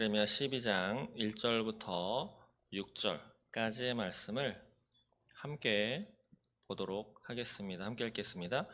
예레미야 12장 1절부터 6절까지의 말씀을 함께 보도록 하겠습니다. 함께 읽겠습니다.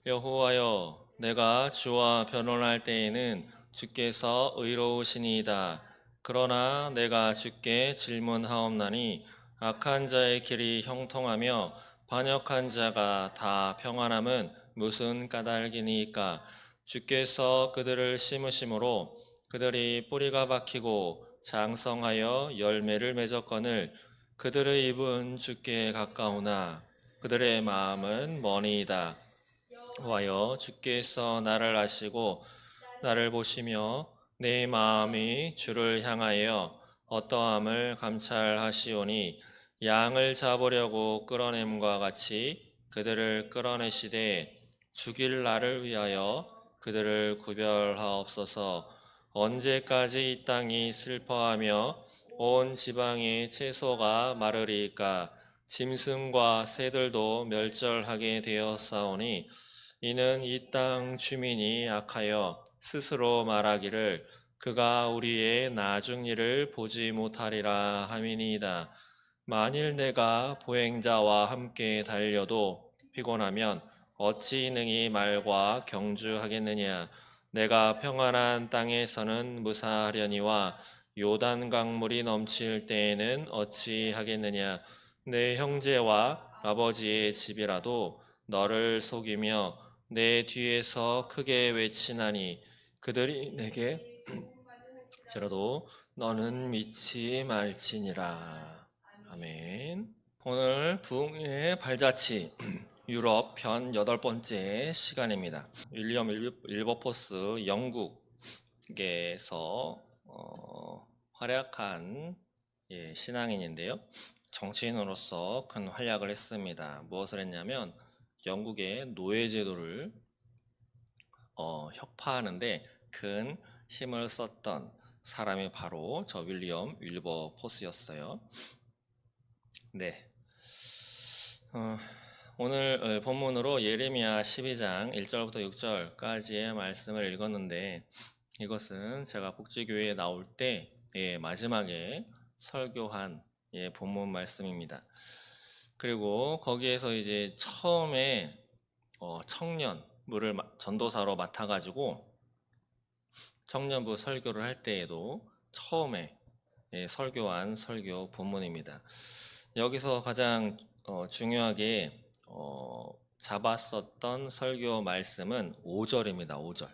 여호와여, 내가 주와 변론할 때에는 주께서 의로우시니이다. 그러나 내가 주께 질문하옵나니 악한 자의 길이 형통하며 반역한 자가 다 평안함은 무슨 까닭이니까? 주께서 그들을 심으심으로 그들이 뿌리가 박히고 장성하여 열매를 맺었거늘 그들의 입은 주께 가까우나 그들의 마음은 머니이다. 여호와여, 주께서 나를 아시고 나를 보시며 내 마음이 주를 향하여 어떠함을 감찰하시오니 양을 잡으려고 끌어냄과 같이 그들을 끌어내시되 죽일 날을 위하여 그들을 구별하옵소서. 언제까지 이 땅이 슬퍼하며 온 지방의 채소가 마르리까? 짐승과 새들도 멸절하게 되었사오니 이는 이 땅 주민이 악하여 스스로 말하기를 그가 우리의 나중 일을 보지 못하리라 함이니이다. 만일 내가 보행자와 함께 달려도 피곤하면 어찌 능히 말과 경주하겠느냐? 내가 평안한 땅에서는 무사하려니와 요단 강물이 넘칠 때에는 어찌 하겠느냐? 내 형제와 아버지의 집이라도 너를 속이며 내 뒤에서 크게 외치나니 그들이 내게 저라도 너는 믿지 말지니라. 아멘. 오늘 부흥의 발자취 유럽 편 8번째 시간입니다. 윌리엄 윌버포스 영국에서 활약한 신앙인인데요. 정치인으로서 큰 활약을 했습니다. 무엇을 했냐면 영국의 노예제도를 혁파하는데 큰 힘을 썼던 사람이 바로 저 윌리엄 윌버포스였어요. 네. 오늘 본문으로 예레미야 12장 1절부터 6절까지의 말씀을 읽었는데 이것은 제가 복지교회에 나올 때 마지막에 설교한 본문 말씀입니다. 그리고 거기에서 이제 처음에 청년부를 전도사로 맡아가지고 청년부 설교를 할 때에도 처음에 설교한 설교 본문입니다. 여기서 가장 중요하게 잡았었던 설교 말씀은 5절입니다. 5절.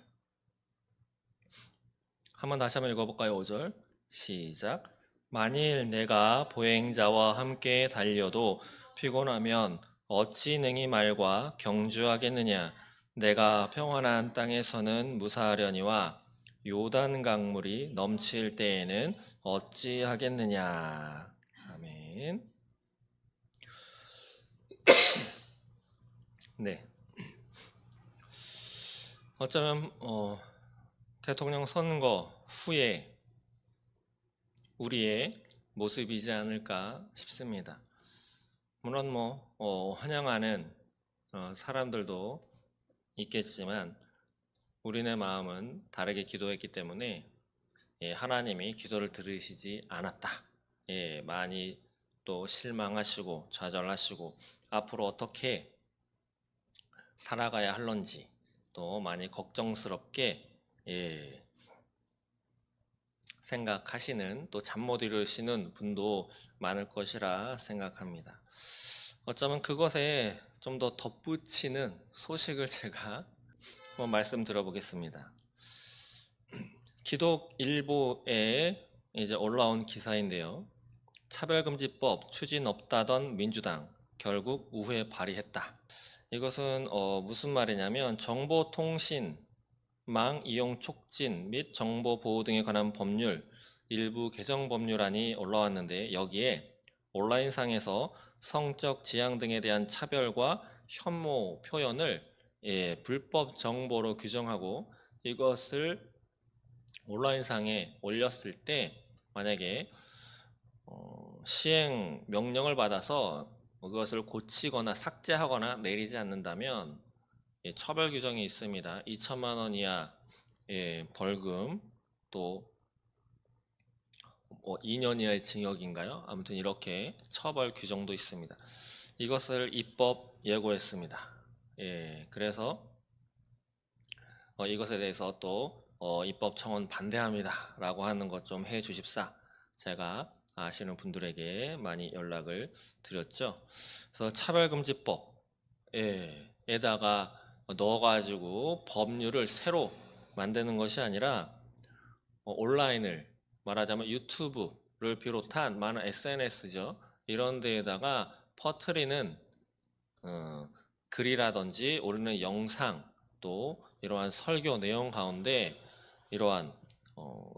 다시 한번 읽어볼까요? 5절 시작. 만일 내가 보행자와 함께 달려도 피곤하면 어찌 능히 말과 경주하겠느냐? 내가 평안한 땅에서는 무사하려니와 요단 강물이 넘칠 때에는 어찌 하겠느냐? 아멘. 네. 어쩌면 대통령 선거 후에 우리의 모습이지 않을까 싶습니다. 물론 환영하는 사람들도 있겠지만 우리네 마음은 다르게 기도했기 때문에 하나님이 기도를 들으시지 않았다. 많이 또 실망하시고 좌절하시고 앞으로 어떻게 살아가야 할런지 또 많이 걱정스럽게 생각하시는 또 잠 못 이루시는 분도 많을 것이라 생각합니다. 어쩌면 그것에 좀 더 덧붙이는 소식을 제가 한번 말씀 들어보겠습니다. 기독일보에 이제 올라온 기사인데요. 차별금지법 추진 없다던 민주당 결국 우회 발의했다. 이것은 무슨 말이냐면 정보통신망 이용 촉진 및 정보보호 등에 관한 법률 일부 개정 법률안이 올라왔는데 여기에 온라인상에서 성적 지향 등에 대한 차별과 혐오 표현을 불법 정보로 규정하고 이것을 온라인상에 올렸을 때 만약에 시행 명령을 받아서 그것을 고치거나 삭제하거나 내리지 않는다면 처벌 규정이 있습니다. 2천만 원 이하 벌금 또 2년 이하의 징역인가요? 아무튼 이렇게 처벌 규정도 있습니다. 이것을 입법 예고했습니다. 예, 그래서 이것에 대해서 또 입법 청원 반대합니다 라고 하는 것 좀 해 주십사 제가 아시는 분들에게 많이 연락을 드렸죠. 그래서 차별금지법 에다가 넣어가지고 법률을 새로 만드는 것이 아니라 온라인을 말하자면 유튜브를 비롯한 많은 SNS죠. 이런 데에다가 퍼트리는 글이라든지 올리는 영상 또 이러한 설교 내용 가운데 이러한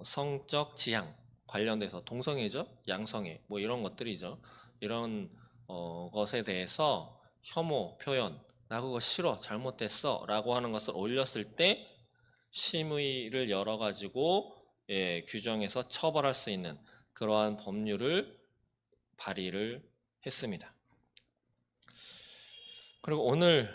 성적 지향 관련돼서 동성애죠, 양성애 뭐 이런 것들이죠. 이런 것에 대해서 혐오 표현 나 그거 싫어 잘못됐어 라고 하는 것을 올렸을 때 심의를 열어 가지고 규정해서 처벌할 수 있는 그러한 법률을 발의를 했습니다. 그리고 오늘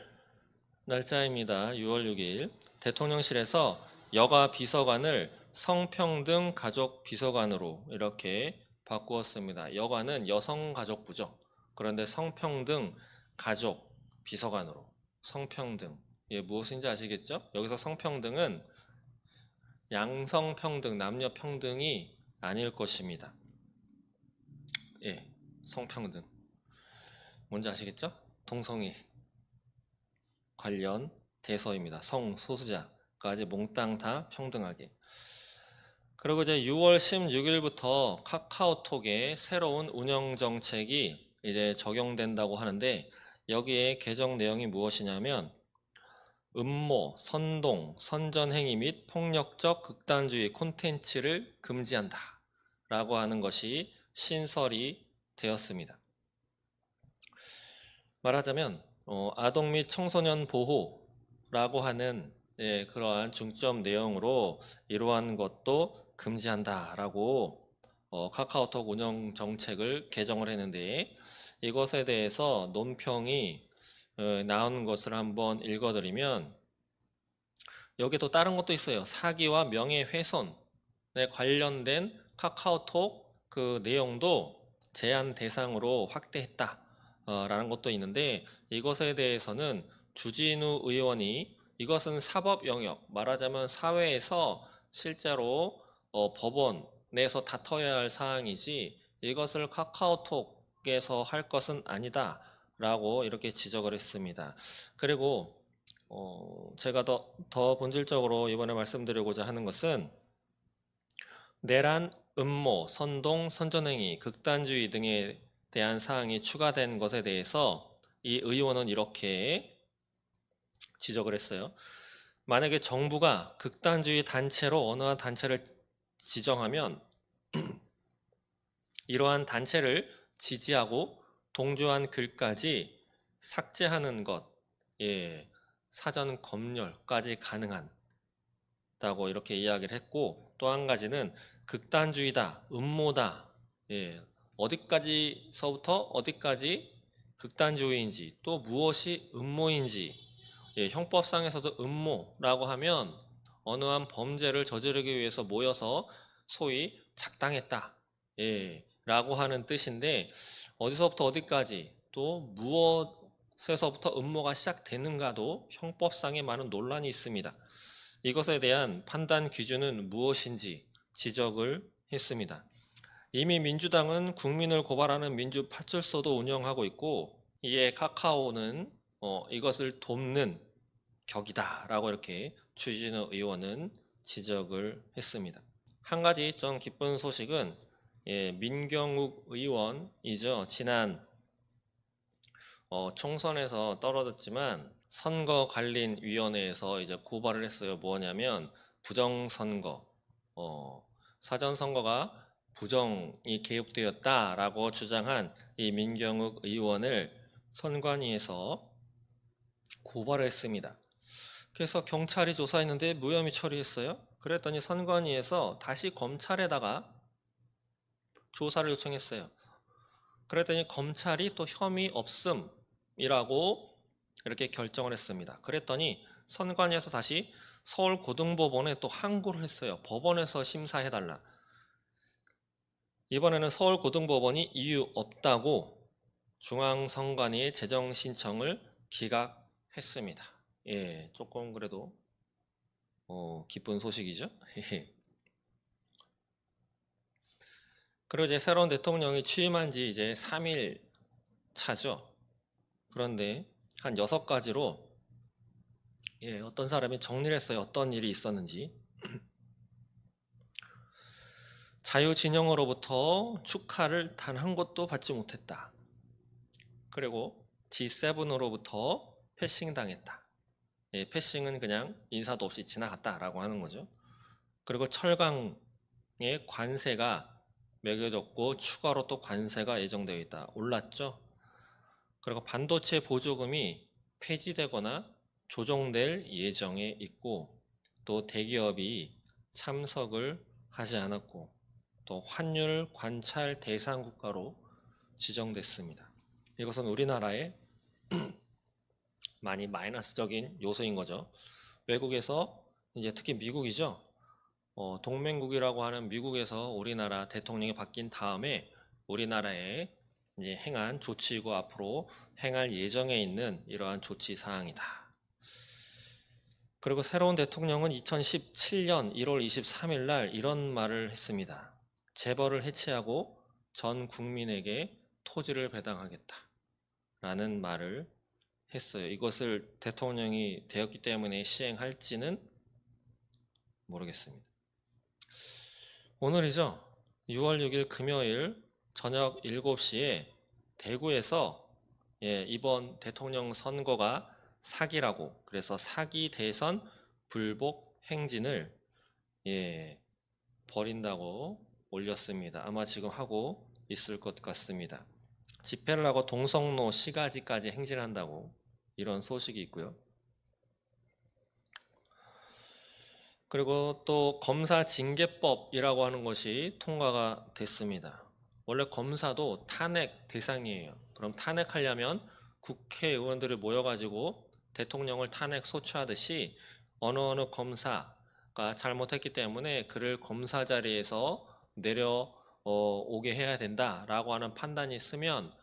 날짜입니다. 6월 6일 대통령실에서 여가 비서관을 성평등 가족 비서관으로 이렇게 바꾸었습니다. 여가는 여성가족부죠. 그런데 성평등 가족 비서관으로 성평등 무엇인지 아시겠죠? 여기서 성평등은 양성평등, 남녀평등이 아닐 것입니다. 예, 성평등. 뭔지 아시겠죠? 동성애 관련 대서입니다. 성소수자까지 몽땅 다 평등하게. 그리고 이제 6월 16일부터 카카오톡의 새로운 운영 정책이 이제 적용된다고 하는데 여기에 개정 내용이 무엇이냐면 음모, 선동, 선전행위 및 폭력적 극단주의 콘텐츠를 금지한다 라고 하는 것이 신설이 되었습니다. 말하자면 아동 및 청소년 보호라고 하는 그러한 중점 내용으로 이러한 것도 금지한다라고 카카오톡 운영 정책을 개정을 했는데 이것에 대해서 논평이 나온 것을 한번 읽어드리면 여기에 또 다른 것도 있어요. 사기와 명예훼손에 관련된 카카오톡 그 내용도 제한 대상으로 확대했다. 라는 것도 있는데 이것에 대해서는 주진우 의원이 이것은 사법 영역 말하자면 사회에서 실제로 법원에서 다퉈야 할 사항이지 이것을 카카오톡에서 할 것은 아니다 라고 이렇게 지적을 했습니다. 그리고 제가 더 본질적으로 이번에 말씀드리고자 하는 것은 내란, 음모, 선동, 선전행위, 극단주의 등에 대한 사항이 추가된 것에 대해서 이 의원은 이렇게 지적을 했어요. 만약에 정부가 극단주의 단체로 어느 한 단체를 지정하면 이러한 단체를 지지하고 동조한 글까지 삭제하는 것, 사전 검열까지 가능하다고 이렇게 이야기를 했고 또 한 가지는 극단주의다, 음모다, 어디까지서부터 어디까지 극단주의인지 또 무엇이 음모인지 형법상에서도 음모라고 하면 어느 한 범죄를 저지르기 위해서 모여서 소위 작당했다 라고 하는 뜻인데 어디서부터 어디까지 또 무엇에서부터 음모가 시작되는가도 형법상에 많은 논란이 있습니다. 이것에 대한 판단 기준은 무엇인지 지적을 했습니다. 이미 민주당은 국민을 고발하는 민주파출소도 운영하고 있고 이에 카카오는 이것을 돕는 격이다라고 이렇게 주진우 의원은 지적을 했습니다. 한 가지 좀 기쁜 소식은 민경욱 의원이죠. 지난 총선에서 떨어졌지만 선거관리위원회에서 이제 고발을 했어요. 뭐냐면 부정선거, 사전선거가 부정이 개입되었다라고 주장한 이 민경욱 의원을 선관위에서 고발을 했습니다. 그래서 경찰이 조사했는데 무혐의 처리했어요. 그랬더니 선관위에서 다시 검찰에다가 조사를 요청했어요. 그랬더니 검찰이 또 혐의 없음이라고 이렇게 결정을 했습니다. 그랬더니 선관위에서 다시 서울고등법원에 또 항고를 했어요. 법원에서 심사해달라. 이번에는 서울고등법원이 이유 없다고 중앙선관위의 재정 신청을 기각했습니다. 예, 조금 그래도 기쁜 소식이죠. 그리고 이제 새로운 대통령이 취임한 지 이제 3일 차죠. 그런데 한 6가지로 어떤 사람이 정리를 했어요. 어떤 일이 있었는지. 자유진영으로부터 축하를 단 한 곳도 받지 못했다. 그리고 G7으로부터 패싱당했다. 패싱은 그냥 인사도 없이 지나갔다라고 하는 거죠. 그리고 철강의 관세가 매겨졌고 추가로 또 관세가 예정되어 있다. 올랐죠. 그리고 반도체 보조금이 폐지되거나 조정될 예정에 있고, 또 대기업이 참석을 하지 않았고, 또 환율 관찰 대상 국가로 지정됐습니다. 이것은 우리나라의 많이 마이너스적인 요소인 거죠. 외국에서 이제 특히 미국이죠. 동맹국이라고 하는 미국에서 우리나라 대통령이 바뀐 다음에 우리나라에 이제 행한 조치이고 앞으로 행할 예정에 있는 이러한 조치 사항이다. 그리고 새로운 대통령은 2017년 1월 23일 날 이런 말을 했습니다. 재벌을 해체하고 전 국민에게 토지를 배당하겠다 라는 말을 했어요. 이것을 대통령이 되었기 때문에 시행할지는 모르겠습니다. 오늘이죠. 6월 6일 금요일 저녁 7시에 대구에서 이번 대통령 선거가 사기라고, 그래서 사기 대선 불복 행진을 벌인다고 올렸습니다. 아마 지금 하고 있을 것 같습니다. 집회를 하고 동성로 시가지까지 행진한다고 이런 소식이 있고요. 그리고 또 검사 징계법이라고 하는 것이 통과가 됐습니다. 원래 검사도 탄핵 대상이에요. 그럼 탄핵하려면 국회의원들이 모여가지고 대통령을 탄핵 소추하듯이 어느 검사가 잘못했기 때문에 그를 검사 자리에서 내려오게 해야 된다라고 하는 판단이 있으면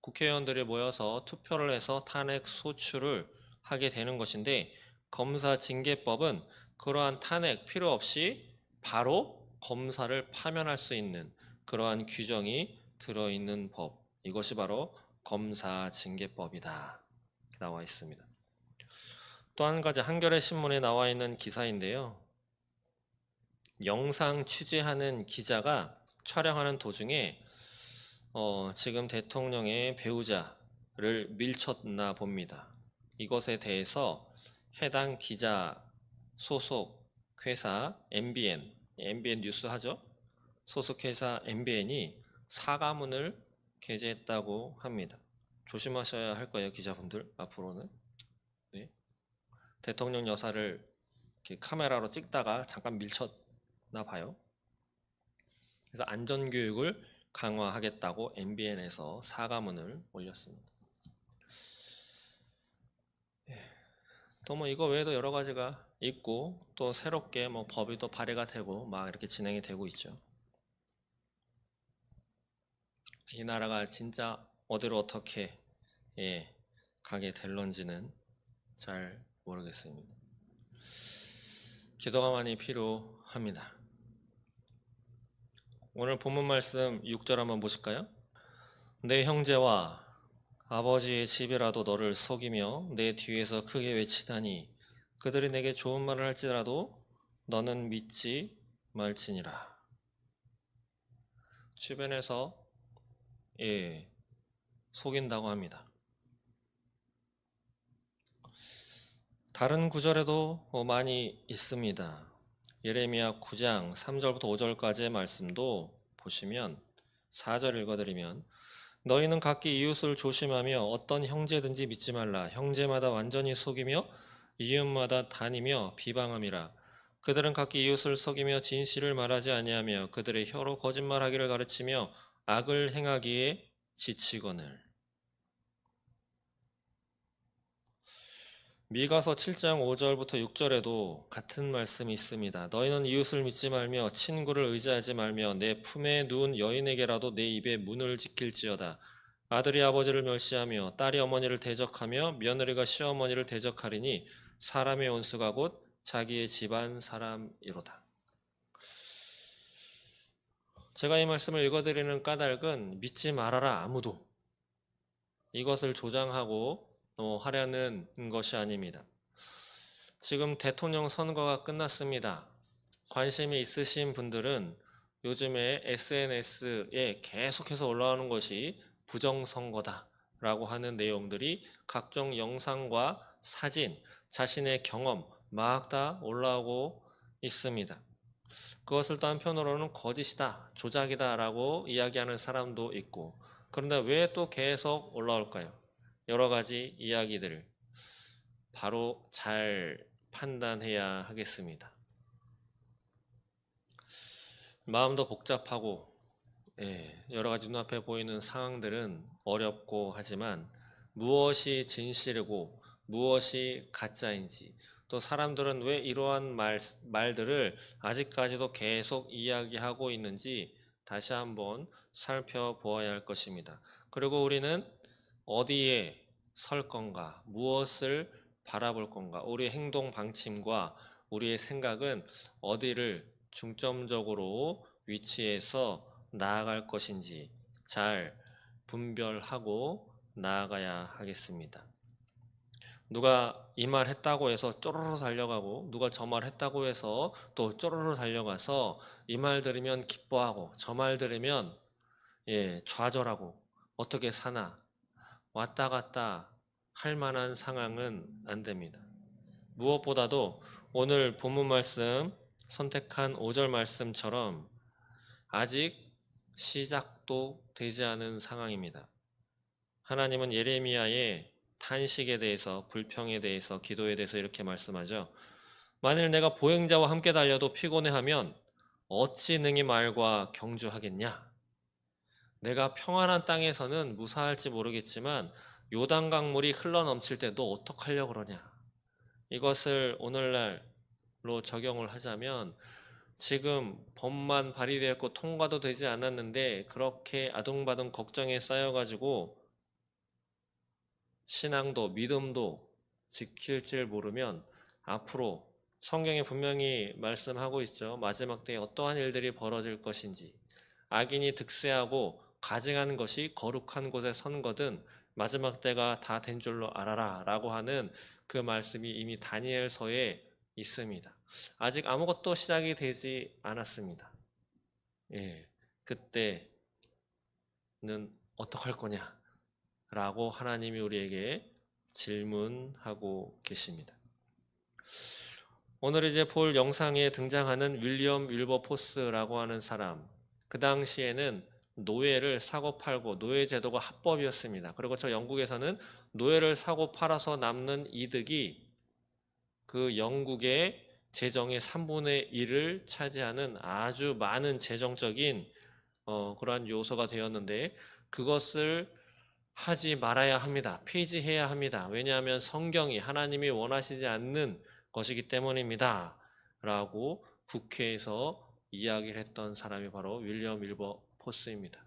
국회의원들이 모여서 투표를 해서 탄핵 소추를 하게 되는 것인데, 검사 징계법은 그러한 탄핵 필요 없이 바로 검사를 파면할 수 있는 그러한 규정이 들어있는 법, 이것이 바로 검사 징계법이다 나와 있습니다. 또 한 가지 한겨레 신문에 나와 있는 기사인데요. 영상 취재하는 기자가 촬영하는 도중에 지금 대통령의 배우자를 밀쳤나 봅니다. 이것에 대해서 해당 기자 소속 회사 MBN 뉴스 하죠. 소속 회사 MBN이 사과문을 게재했다고 합니다. 조심하셔야 할 거예요, 기자분들 앞으로는. 네. 대통령 여사를 이렇게 카메라로 찍다가 잠깐 밀쳤나 봐요. 그래서 안전교육을 강화하겠다고 MBN에서 사과문을 올렸습니다. 또 뭐 이거 외에도 여러 가지가 있고, 또 새롭게 뭐 법이 또 발의가 되고 막 이렇게 진행이 되고 있죠. 이 나라가 진짜 어디로 어떻게 가게 될런지는 잘 모르겠습니다. 기도가 많이 필요합니다. 오늘 본문 말씀 6절 한번 보실까요? 내 형제와 아버지의 집이라도 너를 속이며 내 뒤에서 크게 외치다니 그들이 내게 좋은 말을 할지라도 너는 믿지 말지니라. 주변에서 속인다고 합니다. 다른 구절에도 많이 있습니다. 예레미야 9장 3절부터 5절까지의 말씀도 보시면 4절 읽어드리면 너희는 각기 이웃을 조심하며 어떤 형제든지 믿지 말라. 형제마다 완전히 속이며 이웃마다 다니며 비방함이라. 그들은 각기 이웃을 속이며 진실을 말하지 아니하며 그들의 혀로 거짓말하기를 가르치며 악을 행하기에 지치거늘. 미가서 7장 5절부터 6절에도 같은 말씀이 있습니다. 너희는 이웃을 믿지 말며 친구를 의지하지 말며 내 품에 누운 여인에게라도 내 입에 문을 지킬지어다. 아들이 아버지를 멸시하며 딸이 어머니를 대적하며 며느리가 시어머니를 대적하리니 사람의 원수가 곧 자기의 집안 사람이로다. 제가 이 말씀을 읽어드리는 까닭은 믿지 말아라 아무도 이것을 조장하고 하려는 것이 아닙니다. 지금 대통령 선거가 끝났습니다. 관심이 있으신 분들은 요즘에 SNS에 계속해서 올라오는 것이 부정선거다라고 하는 내용들이 각종 영상과 사진, 자신의 경험 막 다 올라오고 있습니다. 그것을 또 한편으로는 거짓이다, 조작이다라고 이야기하는 사람도 있고, 그런데 왜 또 계속 올라올까요? 여러 가지 이야기들을 바로 잘 판단해야 하겠습니다. 마음도 복잡하고 여러 가지 눈앞에 보이는 상황들은 어렵고 하지만 무엇이 진실이고 무엇이 가짜인지, 또 사람들은 왜 이러한 말들을 아직까지도 계속 이야기하고 있는지 다시 한번 살펴보아야 할 것입니다. 그리고 우리는 어디에 설 건가, 무엇을 바라볼 건가, 우리의 행동 방침과 우리의 생각은 어디를 중점적으로 위치해서 나아갈 것인지 잘 분별하고 나아가야 하겠습니다. 누가 이 말 했다고 해서 쪼르르 달려가고, 누가 저 말 했다고 해서 또 쪼르르 달려가서 이 말 들으면 기뻐하고 저 말 들으면 좌절하고 어떻게 사나 왔다 갔다 할 만한 상황은 안 됩니다. 무엇보다도 오늘 본문 말씀 선택한 5절 말씀처럼 아직 시작도 되지 않은 상황입니다. 하나님은 예레미야의 탄식에 대해서, 불평에 대해서, 기도에 대해서 이렇게 말씀하죠. 만일 내가 보행자와 함께 달려도 피곤해하면 어찌 능히 말과 경주하겠냐? 내가 평안한 땅에서는 무사할지 모르겠지만 요단 강물이 흘러넘칠 때 너 어떡하려고 그러냐? 이것을 오늘날로 적용을 하자면 지금 법만 발의되었고 통과도 되지 않았는데 그렇게 아둥바둥 걱정에 쌓여가지고 신앙도 믿음도 지킬 줄 모르면 앞으로 성경에 분명히 말씀하고 있죠. 마지막 때에 어떠한 일들이 벌어질 것인지, 악인이 득세하고 가증하는 것이 거룩한 곳에 선 거든 마지막 때가 다 된 줄로 알아라 라고 하는 그 말씀이 이미 다니엘서에 있습니다. 아직 아무것도 시작이 되지 않았습니다. 그때는 어떡할 거냐 라고 하나님이 우리에게 질문하고 계십니다. 오늘 이제 볼 영상에 등장하는 윌리엄 윌버포스라고 하는 사람, 그 당시에는 노예를 사고 팔고 노예 제도가 합법이었습니다. 그리고 저 영국에서는 노예를 사고 팔아서 남는 이득이 그 영국의 재정의 3분의 1을 차지하는 아주 많은 재정적인 그러한 요소가 되었는데, 그것을 하지 말아야 합니다. 폐지해야 합니다. 왜냐하면 성경이 하나님이 원하시지 않는 것이기 때문입니다. 라고 국회에서 이야기를 했던 사람이 바로 윌리엄 윌버포스입니다.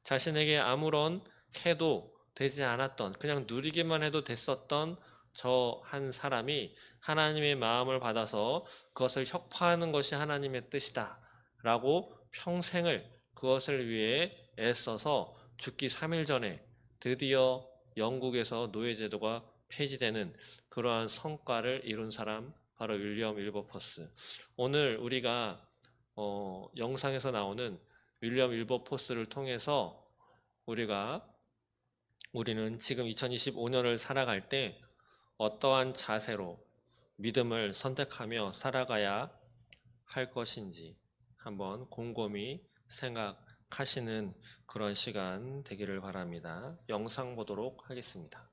자신에게 아무런 해도 되지 않았던, 그냥 누리기만 해도 됐었던 저 한 사람이 하나님의 마음을 받아서 그것을 혁파하는 것이 하나님의 뜻이다 라고 평생을 그것을 위해 애써서 죽기 3일 전에 드디어 영국에서 노예제도가 폐지되는 그러한 성과를 이룬 사람, 바로 윌리엄 윌버포스. 오늘 우리가 영상에서 나오는 윌리엄 윌버포스를 통해서 우리는 지금 2025년을 살아갈 때 어떠한 자세로 믿음을 선택하며 살아가야 할 것인지 한번 곰곰이 생각하시는 그런 시간 되기를 바랍니다. 영상 보도록 하겠습니다.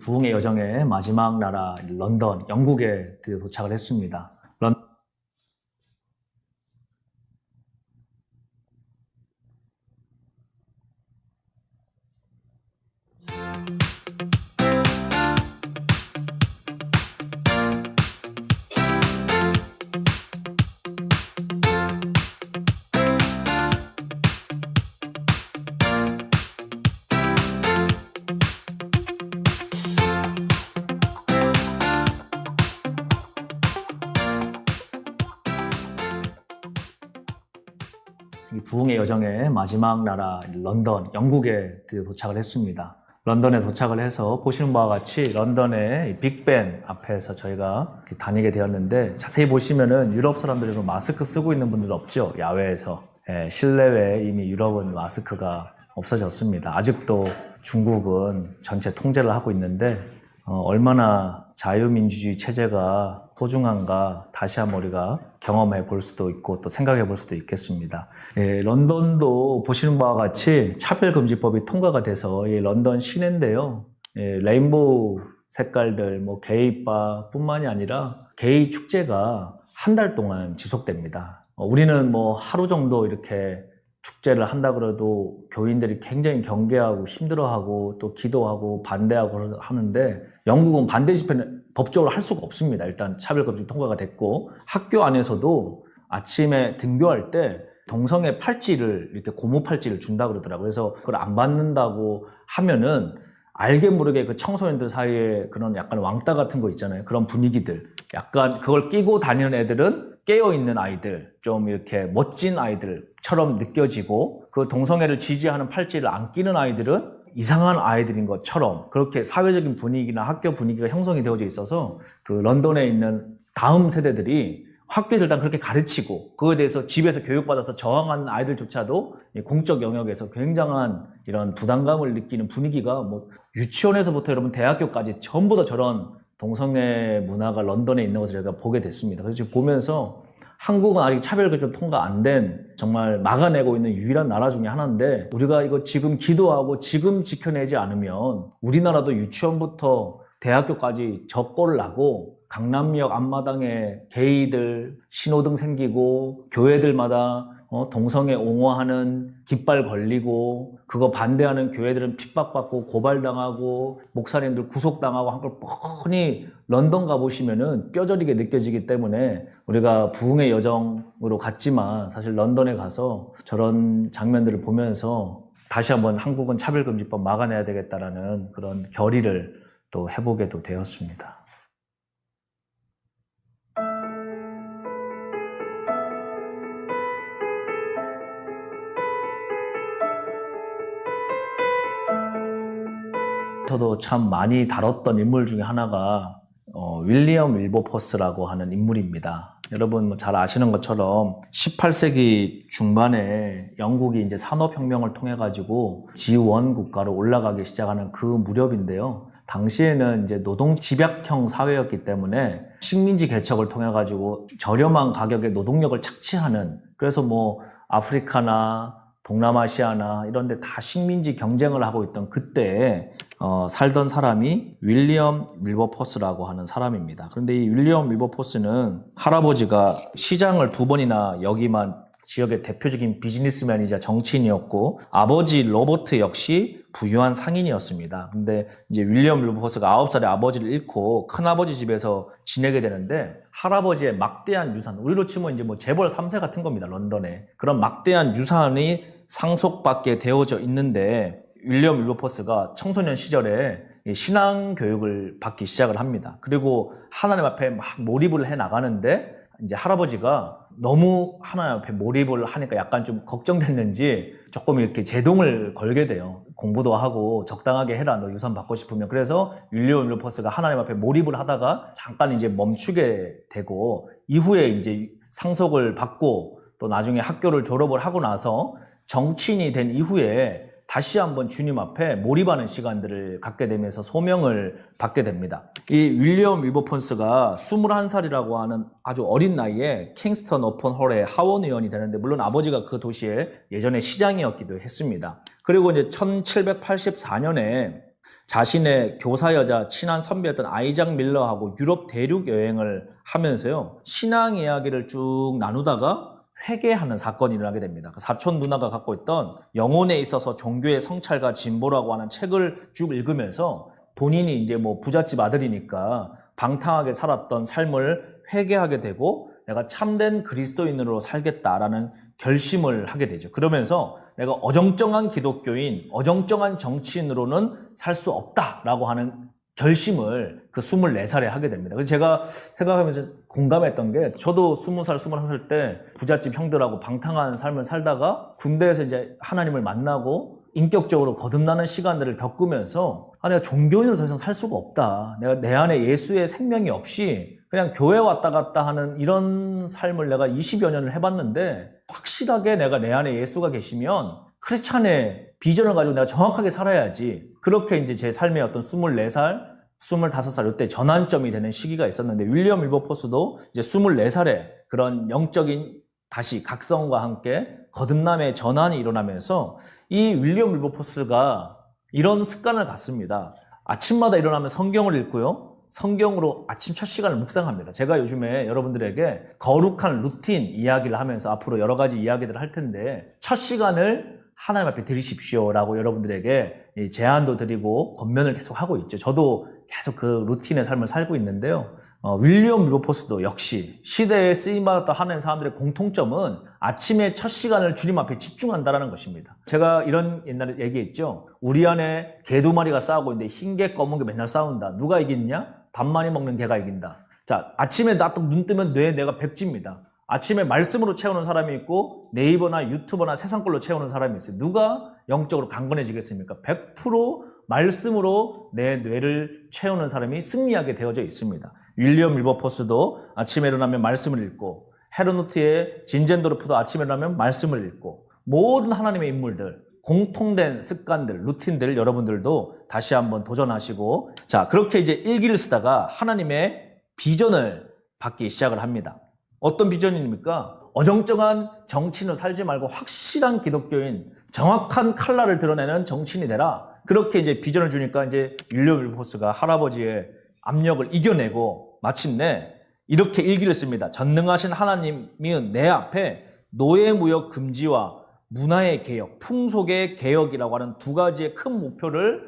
부흥의 여정의 마지막 나라 런던, 영국에 드디어 도착을 했습니다. 이 부흥의 여정의 마지막 나라 런던, 영국에 드디어 도착을 했습니다. 런던에 도착을 해서 보시는 바와 같이 런던의 빅벤 앞에서 저희가 다니게 되었는데, 자세히 보시면은 유럽 사람들이 마스크 쓰고 있는 분들 없죠? 야외에서. 실내외에 이미 유럽은 마스크가 없어졌습니다. 아직도 중국은 전체 통제를 하고 있는데 얼마나 자유민주주의 체제가 소중한가 다시 한번 우리가 경험해 볼 수도 있고 또 생각해 볼 수도 있겠습니다. 런던도 보시는 바와 같이 차별금지법이 통과가 돼서 런던 시내인데요. 레인보우 색깔들, 게이바 뿐만이 아니라 게이 축제가 한 달 동안 지속됩니다. 우리는 하루 정도 이렇게 축제를 한다 그래도 교인들이 굉장히 경계하고 힘들어하고 또 기도하고 반대하고 하는데, 영국은 반대 집회는 법적으로 할 수가 없습니다. 일단 차별금지 통과가 됐고, 학교 안에서도 아침에 등교할 때 동성애 팔찌를, 이렇게 고무 팔찌를 준다 그러더라고요. 그래서 그걸 안 받는다고 하면은 알게 모르게 그 청소년들 사이에 그런 약간 왕따 같은 거 있잖아요. 그런 분위기들, 약간 그걸 끼고 다니는 애들은 깨어있는 아이들, 좀 이렇게 멋진 아이들처럼 느껴지고, 그 동성애를 지지하는 팔찌를 안 끼는 아이들은 이상한 아이들인 것처럼, 그렇게 사회적인 분위기나 학교 분위기가 형성이 되어져 있어서 그 런던에 있는 다음 세대들이 학교에서 일단 그렇게 가르치고, 그거에 대해서 집에서 교육받아서 저항하는 아이들조차도 공적 영역에서 굉장한 이런 부담감을 느끼는 분위기가 유치원에서부터 여러분 대학교까지 전부 다 저런 동성애 문화가 런던에 있는 것을 제가 보게 됐습니다. 그래서 지금 보면서 한국은 아직 차별금지 통과 안 된 정말 막아내고 있는 유일한 나라 중에 하나인데, 우리가 이거 지금 기도하고 지금 지켜내지 않으면 우리나라도 유치원부터 대학교까지 적골을 나고, 강남역 앞마당에 게이들 신호등 생기고, 교회들마다 동성애 옹호하는 깃발 걸리고, 그거 반대하는 교회들은 핍박받고 고발당하고 목사님들 구속당하고 한 걸 뻔히 런던 가보시면은 뼈저리게 느껴지기 때문에, 우리가 부흥의 여정으로 갔지만 사실 런던에 가서 저런 장면들을 보면서 다시 한번 한국은 차별금지법 막아내야 되겠다라는 그런 결의를 또 해보게도 되었습니다. 저도 참 많이 다뤘던 인물 중에 하나가 윌리엄 윌버포스라고 하는 인물입니다. 여러분 잘 아시는 것처럼 18세기 중반에 영국이 이제 산업혁명을 통해 가지고 G1 국가로 올라가기 시작하는 그 무렵인데요. 당시에는 이제 노동 집약형 사회였기 때문에 식민지 개척을 통해 가지고 저렴한 가격에 노동력을 착취하는, 그래서 아프리카나 동남아시아나 이런 데 다 식민지 경쟁을 하고 있던 그때에 살던 사람이 윌리엄 윌버포스라고 하는 사람입니다. 그런데 이 윌리엄 윌버포스는 할아버지가 시장을 2번이나 역임한 지역의 대표적인 비즈니스맨이자 정치인이었고, 아버지 로버트 역시 부유한 상인이었습니다. 근데 이제 윌리엄 윌버포스가 9살에 아버지를 잃고 큰아버지 집에서 지내게 되는데, 할아버지의 막대한 유산, 우리로 치면 이제 재벌 3세 같은 겁니다. 런던에. 그런 막대한 유산이 상속받게 되어져 있는데, 윌리엄 윌버포스가 청소년 시절에 신앙 교육을 받기 시작을 합니다. 그리고 하나님 앞에 막 몰입을 해 나가는데, 이제 할아버지가 너무 하나님 앞에 몰입을 하니까 약간 좀 걱정됐는지 조금 이렇게 제동을 걸게 돼요. 공부도 하고 적당하게 해라, 너 유산 받고 싶으면. 그래서 윌리엄 윌버포스가 하나님 앞에 몰입을 하다가 잠깐 이제 멈추게 되고, 이후에 이제 상속을 받고 또 나중에 학교를 졸업을 하고 나서 정치인이 된 이후에 다시 한번 주님 앞에 몰입하는 시간들을 갖게 되면서 소명을 받게 됩니다. 이 윌리엄 윌버폰스가 21살이라고 하는 아주 어린 나이에 킹스턴 어폰 홀의 하원 의원이 되는데, 물론 아버지가 그 도시의 예전에 시장이었기도 했습니다. 그리고 이제 1784년에 자신의 교사 여자 친한 선배였던 아이작 밀러하고 유럽 대륙 여행을 하면서요, 신앙 이야기를 쭉 나누다가 회개하는 사건이 일어나게 됩니다. 그 사촌 누나가 갖고 있던 영혼에 있어서 종교의 성찰과 진보라고 하는 책을 쭉 읽으면서 본인이 이제 뭐 부잣집 아들이니까 방탕하게 살았던 삶을 회개하게 되고 내가 참된 그리스도인으로 살겠다라는 결심을 하게 되죠. 그러면서 내가 어정쩡한 기독교인, 어정쩡한 정치인으로는 살 수 없다라고 하는 결심을 그 24살에 하게 됩니다. 그래서 제가 생각하면서 공감했던 게, 저도 20살, 21살 때 부잣집 형들하고 방탕한 삶을 살다가 군대에서 이제 하나님을 만나고 인격적으로 거듭나는 시간들을 겪으면서 내가 종교인으로 더 이상 살 수가 없다. 내가 내 안에 예수의 생명이 없이 그냥 교회 왔다 갔다 하는 이런 삶을 내가 20여 년을 해봤는데, 확실하게 내가 내 안에 예수가 계시면 크리스찬의 비전을 가지고 내가 정확하게 살아야지. 그렇게 이제 제 삶의 어떤 24살, 25살 이때 전환점이 되는 시기가 있었는데, 윌리엄 윌버포스도 이제 24살에 그런 영적인 다시 각성과 함께 거듭남의 전환이 일어나면서 이 윌리엄 윌버포스가 이런 습관을 갖습니다. 아침마다 일어나면 성경을 읽고요, 성경으로 아침 첫 시간을 묵상합니다. 제가 요즘에 여러분들에게 거룩한 루틴 이야기를 하면서 앞으로 여러 가지 이야기들을 할 텐데, 첫 시간을 하나님 앞에 드리십시오라고 여러분들에게 제안도 드리고 권면을 계속 하고 있죠. 저도 계속 그 루틴의 삶을 살고 있는데요. 윌리엄 윌버포스도 역시 시대에 쓰임받았던 하나님 사람들의 공통점은 아침에 첫 시간을 주님 앞에 집중한다는 것입니다. 제가 이런 옛날에 얘기했죠. 우리 안에 개 두 마리가 싸우고 있는데 흰 개 검은 개 맨날 싸운다. 누가 이기느냐? 밥 많이 먹는 개가 이긴다. 자, 아침에 딱 눈 뜨면 내가 백지입니다. 아침에 말씀으로 채우는 사람이 있고 네이버나 유튜버나 세상 걸로 채우는 사람이 있어요. 누가 영적으로 강건해지겠습니까? 100% 말씀으로 내 뇌를 채우는 사람이 승리하게 되어져 있습니다. 윌리엄 윌버포스도 아침에 일어나면 말씀을 읽고, 헤르누트의 진젠도르프도 아침에 일어나면 말씀을 읽고, 모든 하나님의 인물들, 공통된 습관들, 루틴들 여러분들도 다시 한번 도전하시고, 자, 그렇게 이제 일기를 쓰다가 하나님의 비전을 받기 시작을 합니다. 어떤 비전입니까? 어정쩡한 정치인으로 살지 말고 확실한 기독교인, 정확한 칼라를 드러내는 정치인이 되라. 그렇게 이제 비전을 주니까 이제 윌리엄 윌버포스가 할아버지의 압력을 이겨내고 마침내 이렇게 일기를 씁니다. 전능하신 하나님이 내 앞에 노예무역 금지와 문화의 개혁, 풍속의 개혁이라고 하는 두 가지의 큰 목표를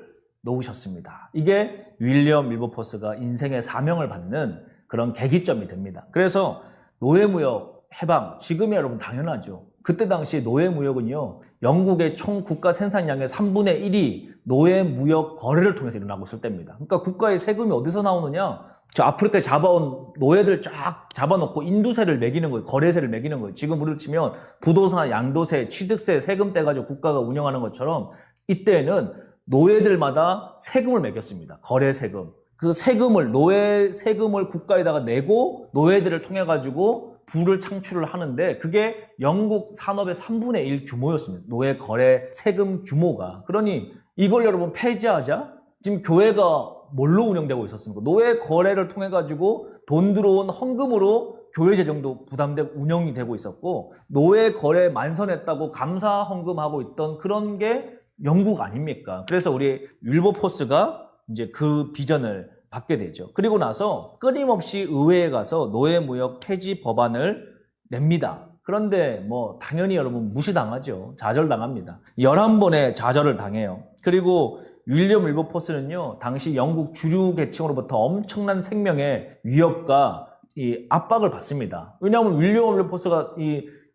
놓으셨습니다. 이게 윌리엄 윌버포스가 인생의 사명을 받는 그런 계기점이 됩니다. 그래서 노예무역 해방, 지금이 여러분 당연하죠. 그때 당시 노예무역은요, 영국의 총 국가 생산량의 3분의 1이 노예무역 거래를 통해서 일어나고 있을 때입니다. 그러니까 국가의 세금이 어디서 나오느냐? 저 아프리카에 잡아온 노예들 쫙 잡아놓고 인두세를 매기는 거예요. 거래세를 매기는 거예요. 지금 우리로 치면 부도세나 양도세, 취득세, 세금 떼가지고 국가가 운영하는 것처럼 이때에는 노예들마다 세금을 매겼습니다. 거래세금. 그 세금을, 노예 세금을 국가에다가 내고 노예들을 통해 가지고 부를 창출을 하는데, 그게 영국 산업의 3분의 1 규모였습니다. 노예 거래 세금 규모가. 그러니 이걸 여러분 폐지하자? 지금 교회가 뭘로 운영되고 있었습니까? 노예 거래를 통해 가지고 돈 들어온 헌금으로 교회 재정도 부담되고 운영이 되고 있었고, 노예 거래 만선했다고 감사 헌금하고 있던 그런 게 영국 아닙니까? 그래서 우리 윌버포스가 이제 그 비전을 받게 되죠. 그리고 나서 끊임없이 의회에 가서 노예무역 폐지 법안을 냅니다. 그런데 뭐 당연히 여러분 무시당하죠. 좌절당합니다. 11번의 좌절을 당해요. 그리고 윌리엄 윌버포스는요, 당시 영국 주류 계층으로부터 엄청난 생명의 위협과 이 압박을 받습니다. 왜냐하면 윌리엄 윌버포스가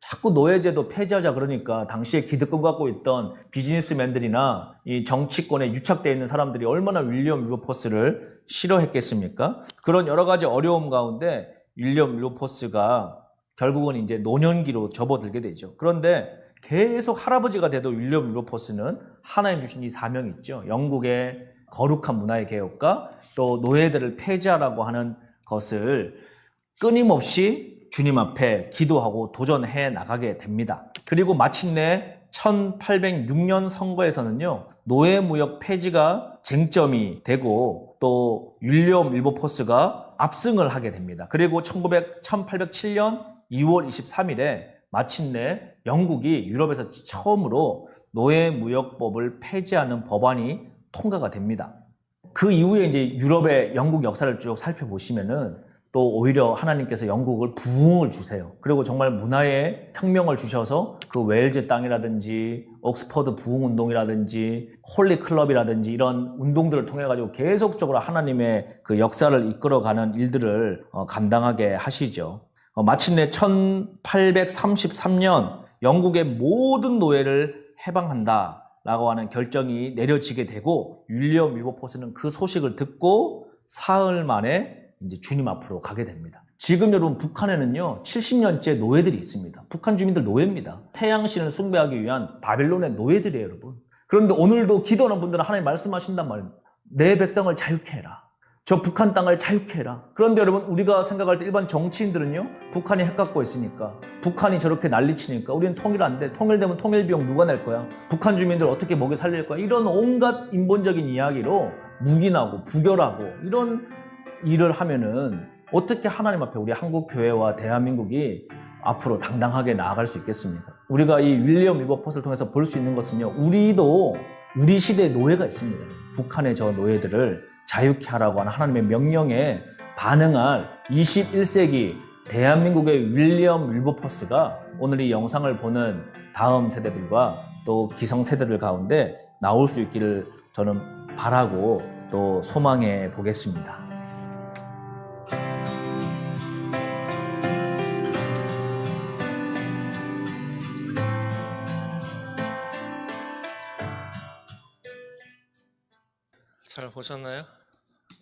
자꾸 노예제도 폐지하자 그러니까 당시에 기득권 갖고 있던 비즈니스맨들이나 이 정치권에 유착되어 있는 사람들이 얼마나 윌리엄 윌버포스를 싫어했겠습니까? 그런 여러 가지 어려움 가운데 윌리엄 윌버포스가 결국은 이제 노년기로 접어들게 되죠. 그런데 계속 할아버지가 돼도 윌리엄 윌버포스는 하나님 주신 이 사명이 있죠. 영국의 거룩한 문화의 개혁과 또 노예들을 폐지하라고 하는 것을 끊임없이 주님 앞에 기도하고 도전해 나가게 됩니다. 그리고 마침내 1806년 선거에서는요, 노예무역 폐지가 쟁점이 되고 또 윌리엄 윌버포스가 압승을 하게 됩니다. 그리고 1807년 2월 23일에 마침내 영국이 유럽에서 처음으로 노예무역법을 폐지하는 법안이 통과가 됩니다. 그 이후에 이제 유럽의 영국 역사를 쭉 살펴보시면은 또 오히려 하나님께서 영국을 부흥을 주세요. 그리고 정말 문화의 혁명을 주셔서 그 웨일즈 땅이라든지 옥스퍼드 부흥 운동이라든지 홀리 클럽이라든지 이런 운동들을 통해 가지고 계속적으로 하나님의 그 역사를 이끌어가는 일들을 감당하게 하시죠. 마침내 1833년 영국의 모든 노예를 해방한다라고 하는 결정이 내려지게 되고 윌리엄 윌버포스는 그 소식을 듣고 사흘 만에 이제 주님 앞으로 가게 됩니다. 지금 여러분 북한에는요 70년째 노예들이 있습니다. 북한 주민들 노예입니다. 태양신을 숭배하기 위한 바벨론의 노예들이에요, 여러분. 그런데 오늘도 기도하는 분들은 하나님 말씀하신단 말이에요. 내 백성을 자유케 해라. 저 북한 땅을 자유케 해라. 그런데 여러분 우리가 생각할 때 일반 정치인들은요 북한이 핵 갖고 있으니까 북한이 저렇게 난리치니까 우리는 통일 안 돼. 통일되면 통일 비용 누가 낼 거야? 북한 주민들 어떻게 먹여 살릴 거야? 이런 온갖 인본적인 이야기로 묵인하고 부결하고 이런 일을 하면은 어떻게 하나님 앞에 우리 한국 교회와 대한민국이 앞으로 당당하게 나아갈 수 있겠습니까? 우리가 이 윌리엄 윌버포스를 통해서 볼 수 있는 것은요, 우리도 우리 시대의 노예가 있습니다. 북한의 저 노예들을 자유케 하라고 하는 하나님의 명령에 반응할 21세기 대한민국의 윌리엄 윌버포스가 오늘 이 영상을 보는 다음 세대들과 또 기성 세대들 가운데 나올 수 있기를 저는 바라고 또 소망해 보겠습니다. 잘 보셨나요?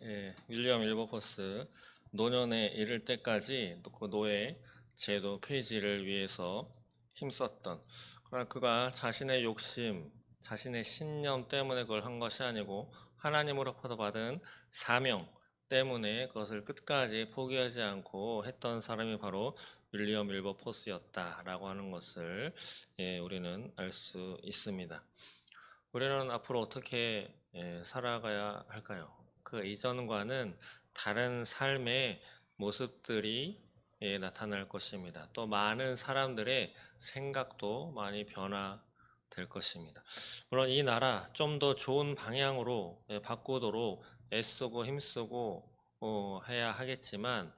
예, 윌리엄 윌버포스 노년에 이를 때까지 그 노예 제도 폐지를 위해서 힘썼던, 그러나 그가 자신의 욕심, 자신의 신념 때문에 그걸 한 것이 아니고 하나님으로부터 받은 사명 때문에 그것을 끝까지 포기하지 않고 했던 사람이 바로 윌리엄 윌버포스였다라고 하는 것을 우리는 알 수 있습니다. 우리는 앞으로 어떻게 살아가야 할까요? 그 이전과는 다른 삶의 모습들이 나타날 것입니다. 또 많은 사람들의 생각도 많이 변화될 것입니다. 물론 이 나라 좀 더 좋은 방향으로 바꾸도록 애쓰고 힘쓰고 해야 하겠지만,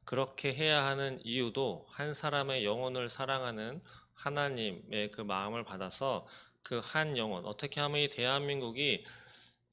그렇게 해야 하는 이유도 한 사람의 영혼을 사랑하는 하나님의 그 마음을 받아서 그 한 영혼, 어떻게 하면 이 대한민국이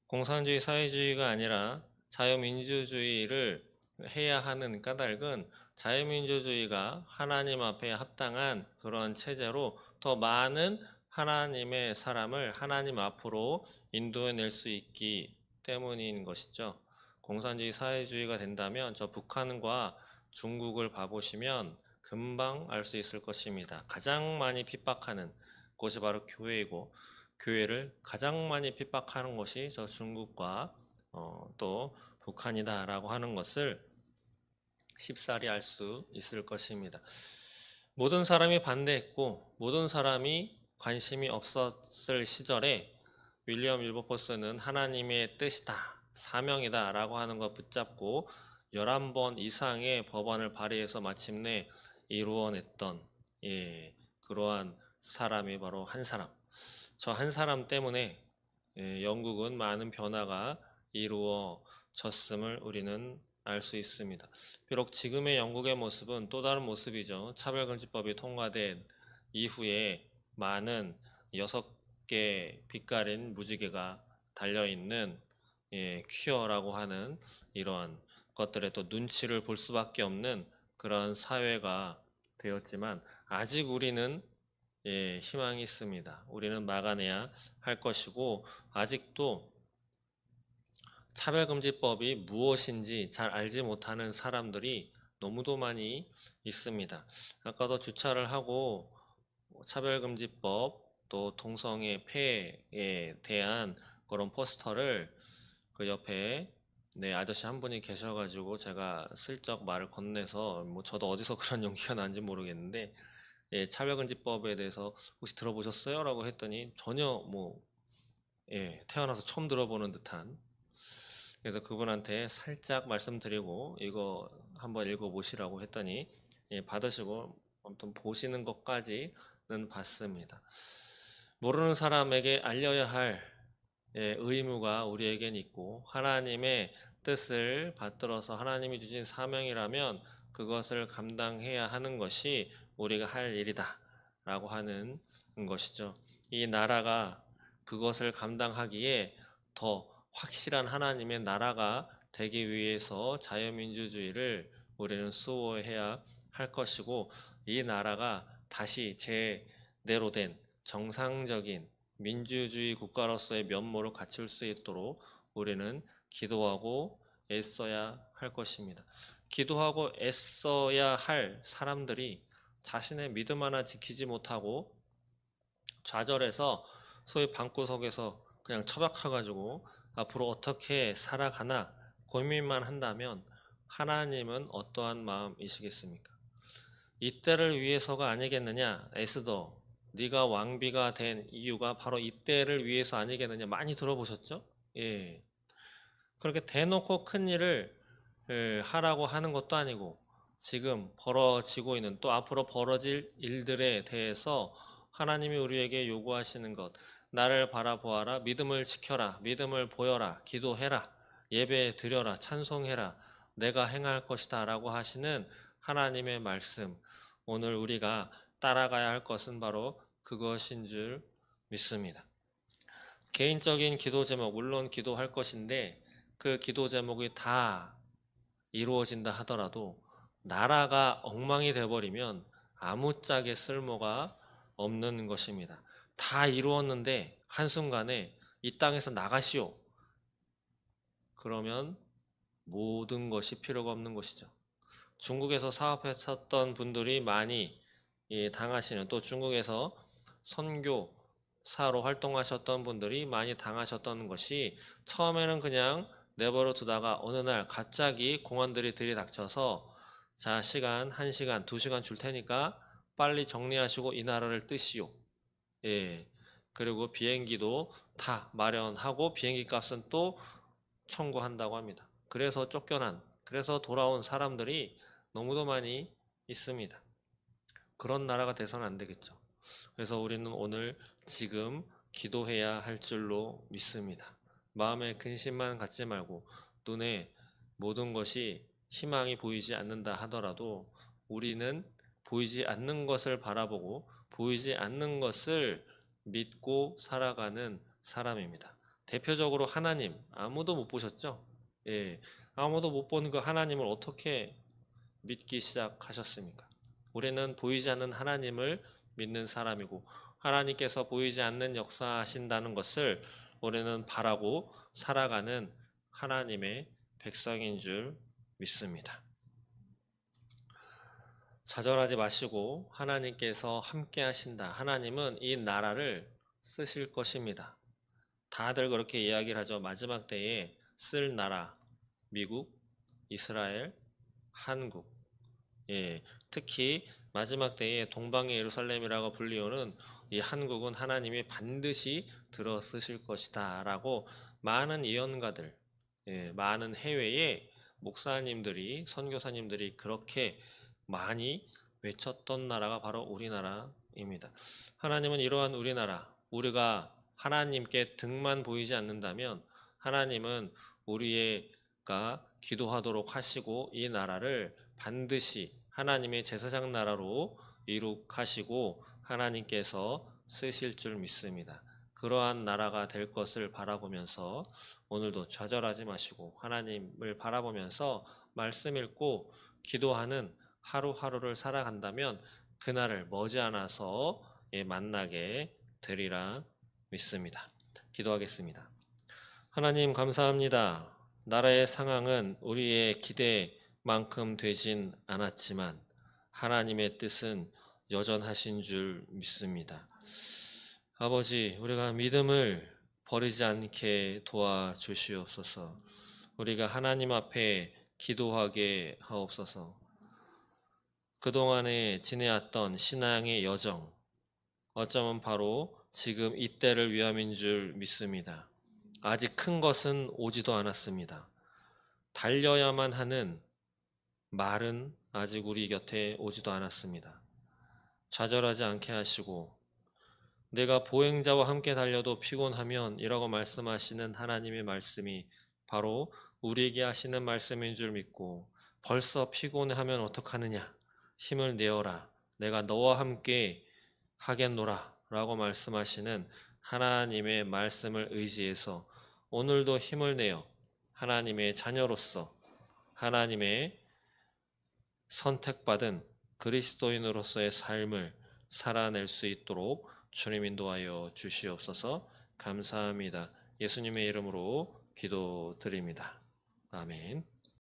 공산주의 사회주의가 아니라 자유민주주의를 해야 하는 까닭은 자유민주주의가 하나님 앞에 합당한 그런 체제로 더 많은 하나님의 사람을 하나님 앞으로 인도해낼 수 있기 때문인 것이죠. 공산주의 사회주의가 된다면 저 북한과 중국을 봐보시면 금방 알 수 있을 것입니다. 가장 많이 핍박하는 곳이 바로 교회이고, 교회를 가장 많이 핍박하는 것이 저 중국과 또 북한이다라고 하는 것을 쉽사리 알 수 있을 것입니다. 모든 사람이 반대했고 모든 사람이 관심이 없었을 시절에 윌리엄 윌버포스는 하나님의 뜻이다, 사명이다 라고 하는 것 붙잡고 11번 이상의 법안을 발의해서 마침내 이루어냈던 그러한 사람이 바로 한 사람. 저 한 사람 때문에 영국은 많은 변화가 이루어졌음을 우리는 알 수 있습니다. 비록 지금의 영국의 모습은 또 다른 모습이죠. 차별금지법이 통과된 이후에 많은 6개 빛깔인 무지개가 달려있는 퀴어라고 하는 이러한 것들에 또 눈치를 볼 수밖에 없는 그런 사회가 되었지만, 아직 우리는 희망이 있습니다. 우리는 막아내야 할 것이고, 아직도 차별금지법이 무엇인지 잘 알지 못하는 사람들이 너무도 많이 있습니다. 아까도 주차를 하고 차별금지법 또 동성애 폐에 대한 그런 포스터를 그 옆에 아저씨 한 분이 계셔가지고 제가 슬쩍 말을 건네서, 뭐 저도 어디서 그런 용기가 나는지 모르겠는데 차별금지법에 대해서 혹시 들어보셨어요? 라고 했더니 전혀 태어나서 처음 들어보는 듯한, 그래서 그분한테 살짝 말씀드리고 이거 한번 읽어보시라고 했더니 받으시고 아무튼 보시는 것까지는 봤습니다. 모르는 사람에게 알려야 할 의무가 우리에겐 있고 하나님의 뜻을 받들어서 하나님이 주신 사명이라면 그것을 감당해야 하는 것이 우리가 할 일이다 라고 하는 것이죠. 이 나라가 그것을 감당하기에 더 확실한 하나님의 나라가 되기 위해서 자유민주주의를 우리는 수호해야 할 것이고, 이 나라가 다시 제대로 된 정상적인 민주주의 국가로서의 면모를 갖출 수 있도록 우리는 기도하고 애써야 할 것입니다. 기도하고 애써야 할 사람들이 자신의 믿음 하나 지키지 못하고 좌절해서 소위 방구석에서 그냥 처박혀가지고 앞으로 어떻게 살아가나 고민만 한다면 하나님은 어떠한 마음이시겠습니까? 이때를 위해서가 아니겠느냐. 에스더, 네가 왕비가 된 이유가 바로 이때를 위해서 아니겠느냐. 많이 들어보셨죠? 예. 그렇게 대놓고 큰 일을 하라고 하는 것도 아니고, 지금 벌어지고 있는 또 앞으로 벌어질 일들에 대해서 하나님이 우리에게 요구하시는 것, 나를 바라보아라, 믿음을 지켜라, 믿음을 보여라, 기도해라, 예배 드려라, 찬송해라, 내가 행할 것이다 라고 하시는 하나님의 말씀, 오늘 우리가 따라가야 할 것은 바로 그것인 줄 믿습니다. 개인적인 기도 제목, 물론 기도할 것인데 그 기도 제목이 다 이루어진다 하더라도 나라가 엉망이 되어버리면 아무짝에 쓸모가 없는 것입니다. 다 이루었는데 한순간에 이 땅에서 나가시오. 그러면 모든 것이 필요가 없는 것이죠. 중국에서 사업했었던 분들이 많이 당하시는, 또 중국에서 선교사로 활동하셨던 분들이 많이 당하셨던 것이, 처음에는 그냥 내버려 두다가 어느 날 갑자기 공안들이 들이닥쳐서 자, 시간 1시간 2시간 줄 테니까 빨리 정리하시고 이 나라를 뜨시오. 예. 그리고 비행기도 다 마련하고 비행기 값은 또 청구한다고 합니다. 그래서 쫓겨난, 그래서 돌아온 사람들이 너무도 많이 있습니다. 그런 나라가 돼서는 안 되겠죠. 그래서 우리는 오늘 지금 기도해야 할 줄로 믿습니다. 마음에 근심만 갖지 말고, 눈에 모든 것이 희망이 보이지 않는다 하더라도 우리는 보이지 않는 것을 바라보고 보이지 않는 것을 믿고 살아가는 사람입니다. 대표적으로 하나님, 아무도 못 보셨죠? 예, 아무도 못 본 그 하나님을 어떻게 믿기 시작하셨습니까? 우리는 보이지 않는 하나님을 믿는 사람이고, 하나님께서 보이지 않는 역사하신다는 것을 우리는 바라고 살아가는 하나님의 백성인 줄 믿습니다. 좌절하지 마시고 하나님께서 함께 하신다. 하나님은 이 나라를 쓰실 것입니다. 다들 그렇게 이야기를 하죠. 마지막 때에 쓸 나라, 미국, 이스라엘, 한국. 예, 특히 마지막 때에 동방의 예루살렘이라고 불리우는 이 한국은 하나님이 반드시 들어 쓰실 것이다 라고 많은 예언가들, 많은 해외의 목사님들이, 선교사님들이 그렇게 많이 외쳤던 나라가 바로 우리나라입니다. 하나님은 이러한 우리나라, 우리가 하나님께 등만 보이지 않는다면 하나님은 우리가 기도하도록 하시고 이 나라를 반드시 하나님의 제사장 나라로 이룩하시고 하나님께서 쓰실 줄 믿습니다. 그러한 나라가 될 것을 바라보면서 오늘도 좌절하지 마시고 하나님을 바라보면서 말씀 읽고 기도하는 하루하루를 살아간다면 그날을 머지않아서 만나게 되리라 믿습니다. 기도하겠습니다. 하나님 감사합니다. 나라의 상황은 우리의 기대만큼 되진 않았지만 하나님의 뜻은 여전하신 줄 믿습니다. 아버지, 우리가 믿음을 버리지 않게 도와주시옵소서. 우리가 하나님 앞에 기도하게 하옵소서. 그동안에 지내왔던 신앙의 여정, 어쩌면 바로 지금 이때를 위함인 줄 믿습니다. 아직 큰 것은 오지도 않았습니다. 달려야만 하는 말은 아직 우리 곁에 오지도 않았습니다. 좌절하지 않게 하시고 내가 보행자와 함께 달려도 피곤하면 이라고 말씀하시는 하나님의 말씀이 바로 우리에게 하시는 말씀인 줄 믿고 벌써 피곤해하면 어떡하느냐? 힘을 내어라. 내가 너와 함께 하겠노라. 라고 말씀하시는 하나님의 말씀을 의지해서 오늘도 힘을 내어 하나님의 자녀로서 하나님의 선택받은 그리스도인으로서의 삶을 살아낼 수 있도록 주님 인도하여 주시옵소서. 감사합니다. 예수님의 이름으로 기도드립니다. 아멘.